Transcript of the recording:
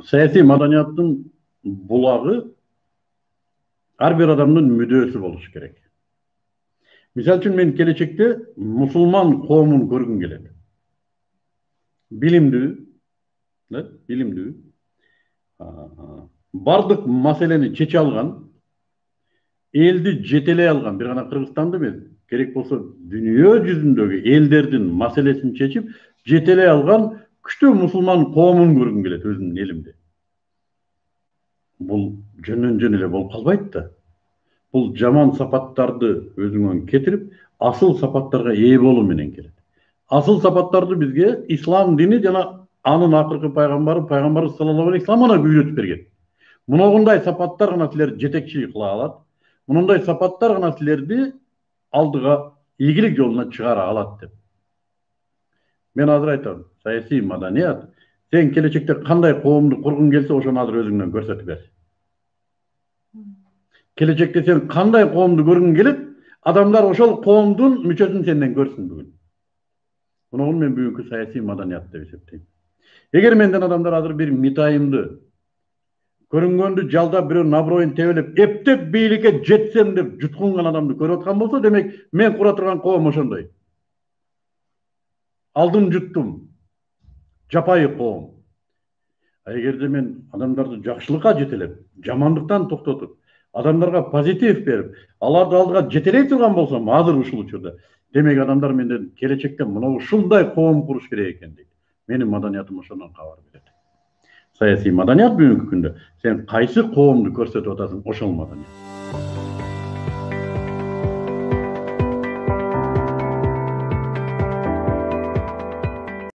Siyasi madaniyatın bulağı her bir adamın müdöösü boluş gerek. Misal üçün men gelecekte musulman qoomун көрgüm keledi. Bilimdүү, bilimdүү, бардык маселени чече алган, элди жетелей алган, бир гана Кыргызстанды эмес, керек болсо дүйнө жүзүндөгү элдердин маселесин чечип, жетелей алган күчтүү мусулман коомун көргүм келет өзүмдүн элимде. Бул жөндөн жөн эле болуп калбайт да. Бул жаман сапаттарды өзүңөн кетирип, асыл сапаттарга ээ болуу менен келет. Асыл сапаттарды бизге ислам дини жана анын акыркы пайгамбары саллаллаху алейхи вассалам гана үйрөтүп берген. Мындай сапаттар гана силерди жетекчилик кыла алат. Мындай сапаттар гана силерди алдыга ийгилик жолуна чыгара алат деп. Мен азыр айтам, саясий маданият, сен келечекте кандай коомду кургуң келсе, ошону азыр өзүңдөн көрсөтүп бер. Келечекте сен кандай коомду көргүң келет, адамдар ошол коомдун мүчөсүн сенден көрсүн бүгүн. Муну мен бүгүнкү саясий маданият деп эсептейм. Эгер менден адамдар азыр бир митайымды, көрүнгөндү жалдап бирөө наброюн тебелеп, эптеп бийликке жетсем деп жуткунган адамды көрүп аткан болсо, демек мен кура турган коом ошондой. Алдым жуттум. Жапайы коом. Эгерде мен адамдарды жакшылыкка жетелеп, жамандыктан токтотуп, адамдарга позитив берип, аларды алдыга жетелей турган болсом, азыр ушул учурда, демек адамдар менден келечекте мына ушундай коом куруш керек экен дейт. Менин маданиятым ошондон кабар берет. Саясий маданият бүгүнкү күндө сен кайсы коомду көрсөтүп атасың, ошол маданият.